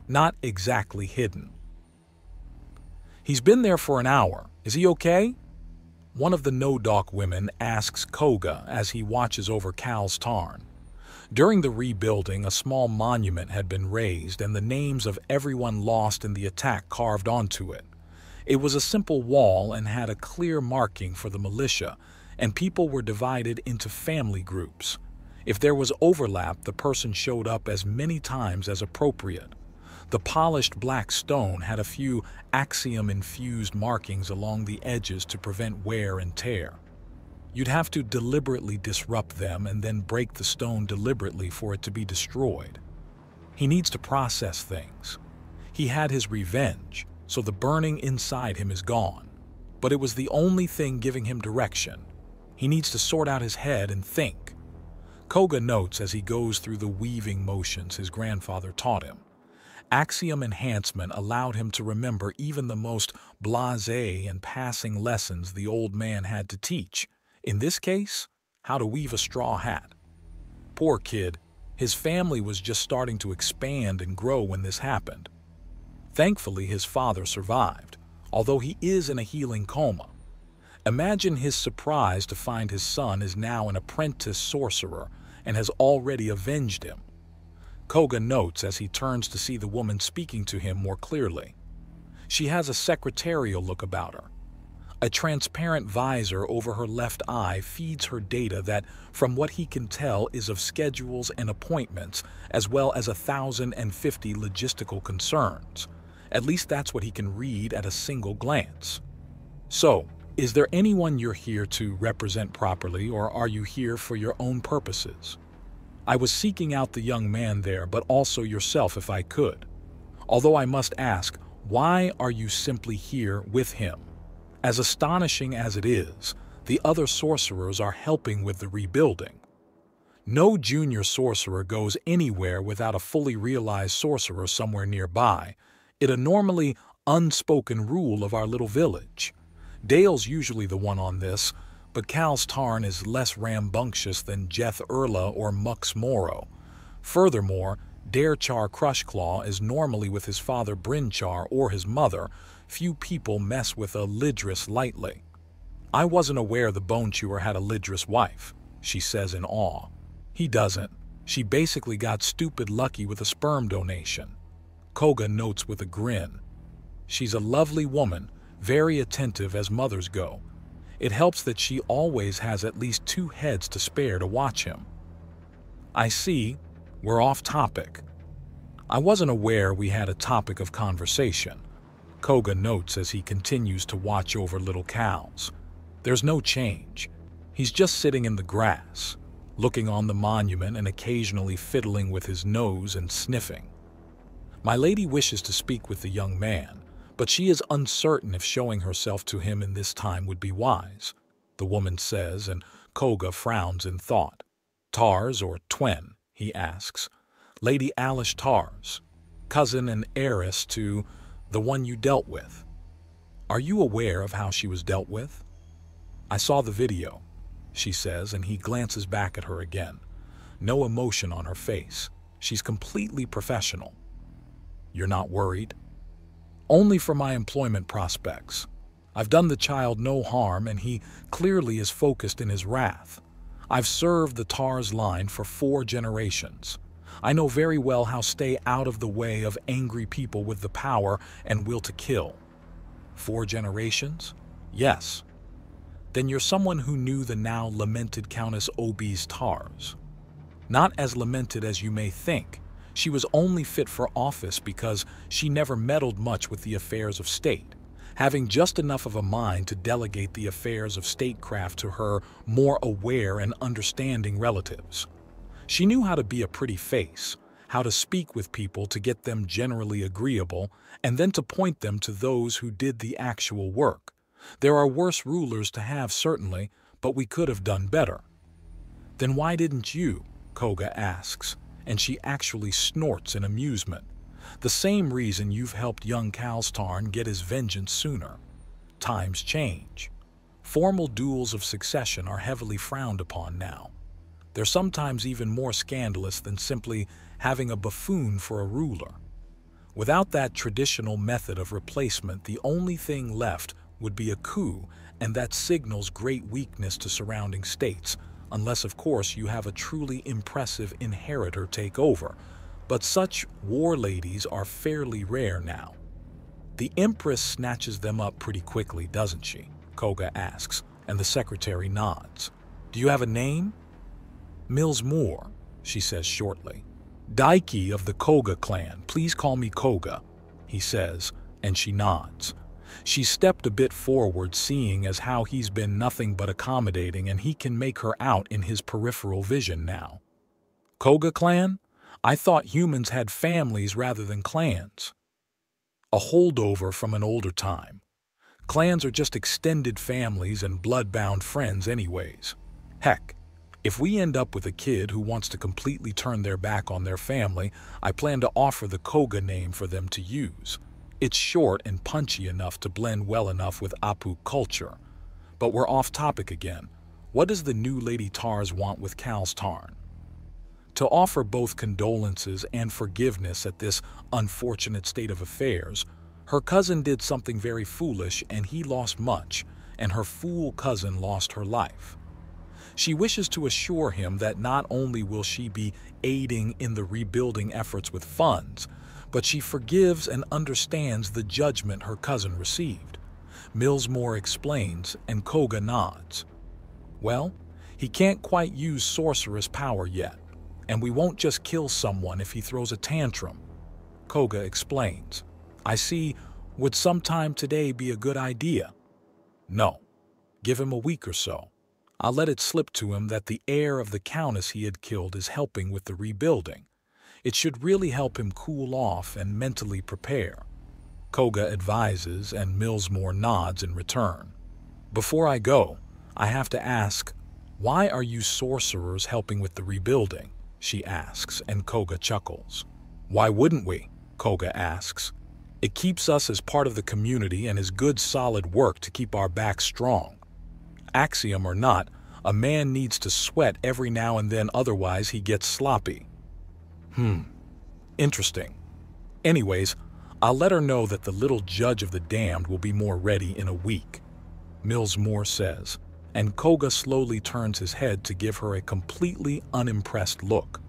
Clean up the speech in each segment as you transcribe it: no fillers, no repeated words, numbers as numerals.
not exactly hidden. "He's been there for an hour. Is he okay?" One of the no-dock women asks Koga as he watches over Cal's tarn. During the rebuilding, a small monument had been raised and the names of everyone lost in the attack carved onto it. It was a simple wall and had a clear marking for the militia, and people were divided into family groups. If there was overlap, the person showed up as many times as appropriate. The polished black stone had a few axiom-infused markings along the edges to prevent wear and tear. You'd have to deliberately disrupt them and then break the stone deliberately for it to be destroyed. He needs to process things. He had his revenge, so the burning inside him is gone. But it was the only thing giving him direction. He needs to sort out his head and think. Koga notes as he goes through the weaving motions his grandfather taught him. Axiom enhancement allowed him to remember even the most blasé and passing lessons the old man had to teach. In this case, how to weave a straw hat. Poor kid, his family was just starting to expand and grow when this happened. Thankfully, his father survived, although he is in a healing coma. Imagine his surprise to find his son is now an apprentice sorcerer and has already avenged him. Koga notes as he turns to see the woman speaking to him more clearly. She has a secretarial look about her. A transparent visor over her left eye feeds her data that, from what he can tell, is of schedules and appointments, as well as 1,050 logistical concerns. At least that's what he can read at a single glance. "So, is there anyone you're here to represent properly, or are you here for your own purposes? I was seeking out the young man there, but also yourself if I could. Although I must ask, why are you simply here with him? As astonishing as it is, the other sorcerers are helping with the rebuilding. No junior sorcerer goes anywhere without a fully realized sorcerer somewhere nearby. It's a normally unspoken rule of our little village. Dale's usually the one on this, but Cal's Tarn is less rambunctious than Jeth Erla or Mux Moro. Furthermore, Darechar Crushclaw is normally with his father Brynchar or his mother. Few people mess with a Lidris lightly. I wasn't aware the Bone Chewer had a Lidris wife," she says in awe. "He doesn't. She basically got stupid lucky with a sperm donation." Koga notes with a grin. "She's a lovely woman, very attentive as mothers go. It helps that she always has at least 2 heads to spare to watch him." "I see. We're off topic." "I wasn't aware we had a topic of conversation," Koga notes as he continues to watch over little Cal's. There's no change. He's just sitting in the grass, looking on the monument and occasionally fiddling with his nose and sniffing. "My lady wishes to speak with the young man, but she is uncertain if showing herself to him in this time would be wise," the woman says, and Koga frowns in thought. "Tars or Twen?" he asks. "Lady Alish Tars, cousin and heiress to the one you dealt with. Are you aware of how she was dealt with?" "I saw the video," she says, and he glances back at her again. No emotion on her face. She's completely professional. "You're not worried?" "Only for my employment prospects. I've done the child no harm, and he clearly is focused in his wrath. I've served the Tars line for 4 generations. I know very well how to stay out of the way of angry people with the power and will to kill." 4 generations? "Yes." "Then you're someone who knew the now lamented Countess Obi's Tars." "Not as lamented as you may think. She was only fit for office because she never meddled much with the affairs of state, having just enough of a mind to delegate the affairs of statecraft to her more aware and understanding relatives. She knew how to be a pretty face, how to speak with people to get them generally agreeable, and then to point them to those who did the actual work. There are worse rulers to have, certainly, but we could have done better." "Then why didn't you?" Koga asks, and she actually snorts in amusement. "The same reason you've helped young Kalstarn get his vengeance sooner. Times change. Formal duels of succession are heavily frowned upon now. They're sometimes even more scandalous than simply having a buffoon for a ruler. Without that traditional method of replacement, the only thing left would be a coup, and that signals great weakness to surrounding states, unless of course you have a truly impressive inheritor take over. But such war ladies are fairly rare now. The Empress snatches them up pretty quickly, doesn't she? Koga asks, and the secretary nods. Do you have a name? Mills Moore, she says shortly. Daiki of the Koga clan, please call me Koga, he says, and she nods. She stepped a bit forward, seeing as how he's been nothing but accommodating, and he can make her out in his peripheral vision now. Koga clan? I thought humans had families rather than clans. A holdover from an older time. Clans are just extended families and blood-bound friends anyways. Heck, if we end up with a kid who wants to completely turn their back on their family, I plan to offer the Koga name for them to use. It's short and punchy enough to blend well enough with Apu culture. But we're off topic again. What does the new Lady Tars want with Cal's Tarn? To offer both condolences and forgiveness at this unfortunate state of affairs. Her cousin did something very foolish and he lost much, and her fool cousin lost her life. She wishes to assure him that not only will she be aiding in the rebuilding efforts with funds, but she forgives and understands the judgment her cousin received. Millsmore explains, and Koga nods. Well, he can't quite use sorceress power yet, and we won't just kill someone if he throws a tantrum. Koga explains. I see, would sometime today be a good idea? No. Give him a week or so. I'll let it slip to him that the heir of the countess he had killed is helping with the rebuilding. It should really help him cool off and mentally prepare. Koga advises, and Millsmore nods in return. Before I go, I have to ask, why are you sorcerers helping with the rebuilding? She asks, and Koga chuckles. Why wouldn't we? Koga asks. It keeps us as part of the community and is good solid work to keep our backs strong. Axiom or not, a man needs to sweat every now and then, otherwise he gets sloppy. Interesting. Anyways, I'll let her know that the little judge of the damned will be more ready in a week, Millsmore says, and Koga slowly turns his head to give her a completely unimpressed look.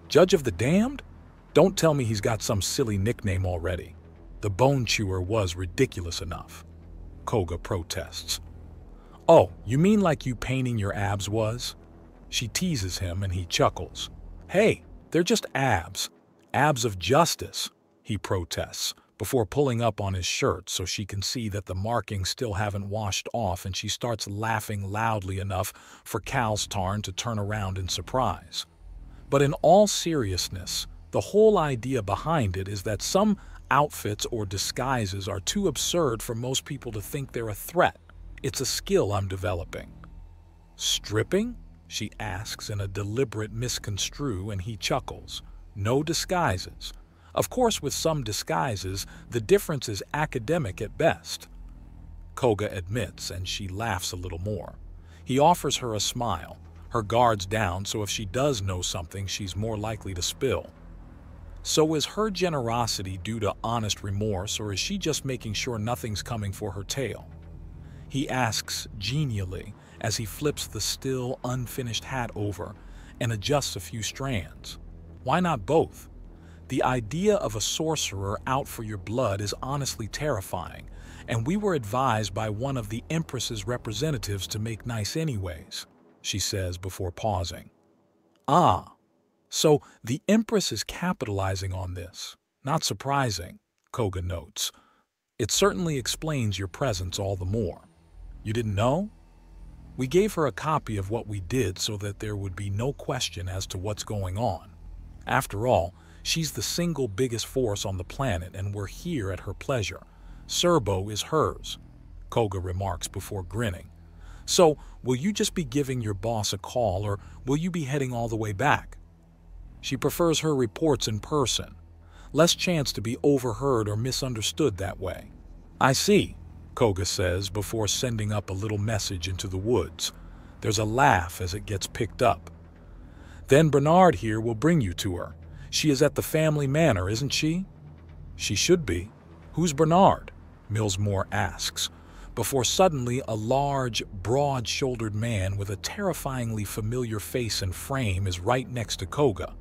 Judge of the damned? Don't tell me he's got some silly nickname already. The bone chewer was ridiculous enough. Koga protests. Oh, you mean like you painting your abs was? She teases him and he chuckles. Hey, they're just abs. Abs of justice, he protests, before pulling up on his shirt so she can see that the markings still haven't washed off, and she starts laughing loudly enough for Cal's Tarn to turn around in surprise. But in all seriousness, the whole idea behind it is that some outfits or disguises are too absurd for most people to think they're a threat. It's a skill I'm developing. Stripping? She asks in a deliberate misconstrue, and he chuckles. No disguises. Of course, with some disguises, the difference is academic at best. Koga admits, and she laughs a little more. He offers her a smile, her guards down, so if she does know something, she's more likely to spill. So is her generosity due to honest remorse, or is she just making sure nothing's coming for her tail? He asks genially as he flips the still unfinished hat over and adjusts a few strands. Why not both? The idea of a sorcerer out for your blood is honestly terrifying, and we were advised by one of the Empress's representatives to make nice anyways, she says before pausing. Ah, so the Empress is capitalizing on this. Not surprising, Koga notes. It certainly explains your presence all the more. You didn't know? We gave her a copy of what we did so that there would be no question as to what's going on. After all, she's the single biggest force on the planet, and we're here at her pleasure. Serbo is hers, Koga remarks before grinning. So, will you just be giving your boss a call, or will you be heading all the way back? She prefers her reports in person. Less chance to be overheard or misunderstood that way. I see, Koga says before sending up a little message into the woods. There's a laugh as it gets picked up. Then Bernard here will bring you to her. She is at the family manor, isn't she? She should be. Who's Bernard? Millsmore asks, before suddenly a large, broad-shouldered man with a terrifyingly familiar face and frame is right next to Koga.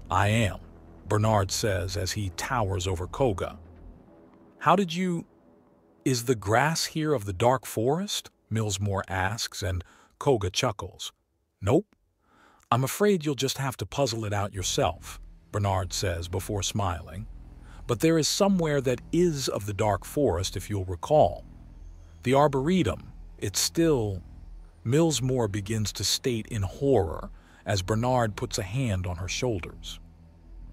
I am, Bernard says as he towers over Koga. How did you... Is the grass here of the dark forest? Millsmore asks, and Koga chuckles. Nope. I'm afraid you'll just have to puzzle it out yourself, Bernard says before smiling. But there is somewhere that is of the dark forest, if you'll recall. The Arboretum, it's still... Millsmore begins to state in horror as Bernard puts a hand on her shoulders.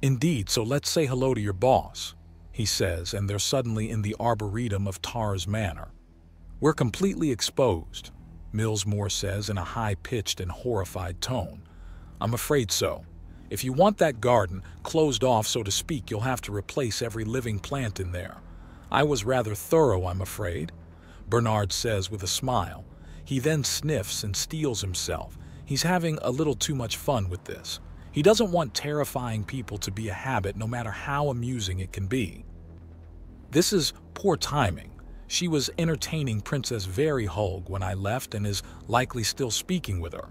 Indeed, so let's say hello to your boss, he says, and they're suddenly in the Arboretum of Tar's Manor. We're completely exposed, Millsmore says in a high-pitched and horrified tone. I'm afraid so. If you want that garden closed off, so to speak, you'll have to replace every living plant in there. I was rather thorough, I'm afraid, Bernard says with a smile. He then sniffs and steels himself. He's having a little too much fun with this. He doesn't want terrifying people to be a habit, no matter how amusing it can be. This is poor timing. She was entertaining Princess Veryhulg when I left and is likely still speaking with her.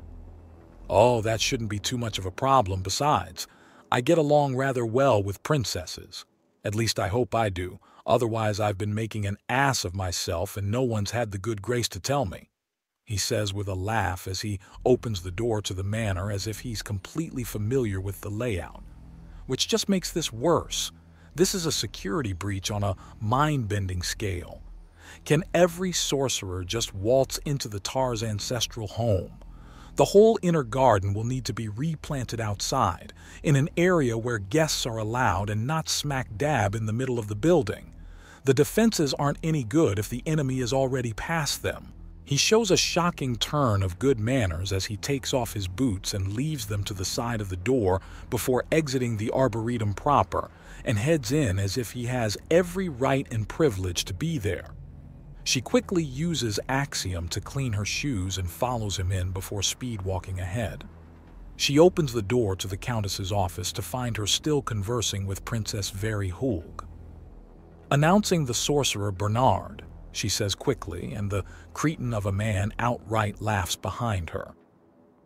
Oh, that shouldn't be too much of a problem. Besides, I get along rather well with princesses. At least I hope I do. Otherwise, I've been making an ass of myself and no one's had the good grace to tell me, he says with a laugh as he opens the door to the manor as if he's completely familiar with the layout. Which just makes this worse. This is a security breach on a mind-bending scale. Can every sorcerer just waltz into the Tar's ancestral home? The whole inner garden will need to be replanted outside, in an area where guests are allowed and not smack dab in the middle of the building. The defenses aren't any good if the enemy is already past them. He shows a shocking turn of good manners as he takes off his boots and leaves them to the side of the door before exiting the Arboretum proper, and heads in as if he has every right and privilege to be there. She quickly uses Axiom to clean her shoes and follows him in before speed-walking ahead. She opens the door to the Countess's office to find her still conversing with Princess Veryhulg. Announcing the sorcerer Bernard, she says quickly, and the cretin of a man outright laughs behind her.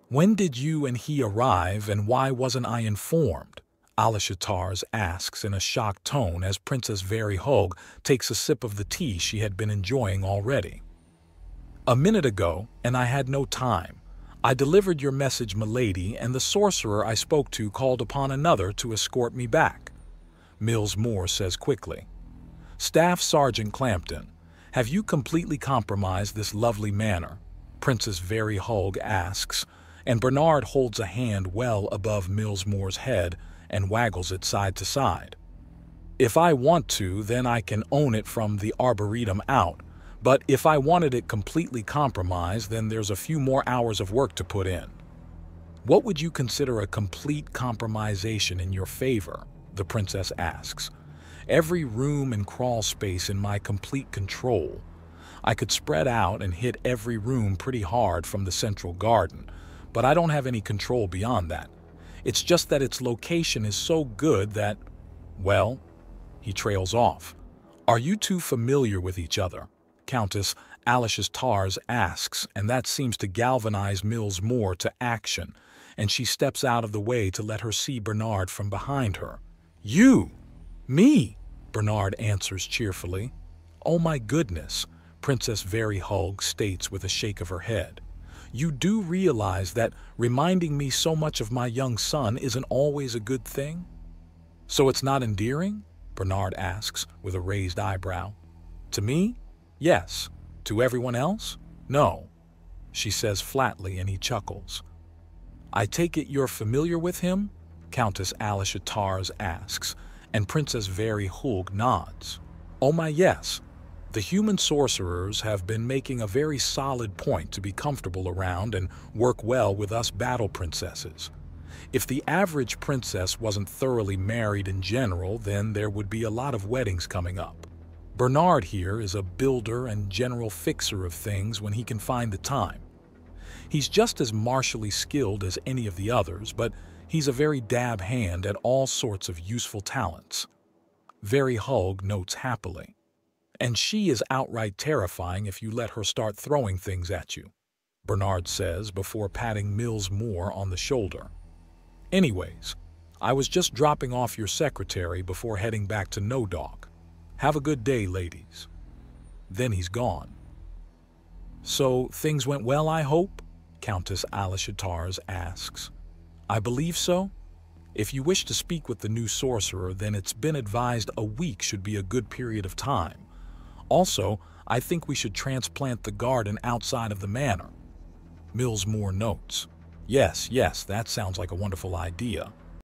When did you and he arrive, and why wasn't I informed? Alishatars asks in a shocked tone as Princess Veryhulg takes a sip of the tea she had been enjoying already. A minute ago, and I had no time. I delivered your message, milady, and the sorcerer I spoke to called upon another to escort me back, Millsmore says quickly. Staff Sergeant Clampton, have you completely compromised this lovely manor? Princess Veryhulg asks, and Bernard holds a hand well above Millsmore's head and waggles it side to side. If I want to, then I can own it from the Arboretum out, but if I wanted it completely compromised, then there's a few more hours of work to put in. What would you consider a complete compromisation in your favor? The princess asks. Every room and crawl space in my complete control. I could spread out and hit every room pretty hard from the central garden, but I don't have any control beyond that. It's just that its location is so good that, well, he trails off. Are you two familiar with each other? Countess Alishatars asks, and that seems to galvanize Millsmore to action, and she steps out of the way to let her see Bernard from behind her. You! Me! Bernard answers cheerfully. Oh my goodness, Princess Veryhulg states with a shake of her head. You do realize that reminding me so much of my young son isn't always a good thing? So it's not endearing? Bernard asks with a raised eyebrow. To me? Yes. To everyone else? No, she says flatly, and he chuckles. I take it you're familiar with him? Countess Alishatars asks, and Princess Veryhulg nods. Oh my, yes. The human sorcerers have been making a very solid point to be comfortable around and work well with us battle princesses. If the average princess wasn't thoroughly married in general, then there would be a lot of weddings coming up. Bernard here is a builder and general fixer of things when he can find the time. He's just as martially skilled as any of the others, but he's a very dab hand at all sorts of useful talents. Very Hug notes happily. And she is outright terrifying if you let her start throwing things at you, Bernard says before patting Mills Moore on the shoulder. Anyways, I was just dropping off your secretary before heading back to No Dock. Have a good day, ladies. Then he's gone. So, things went well, I hope? Countess Alishatars asks. I believe so. If you wish to speak with the new sorcerer, then it's been advised a week should be a good period of time. Also, I think we should transplant the garden outside of the manor. Mills Moore notes. Yes, that sounds like a wonderful idea.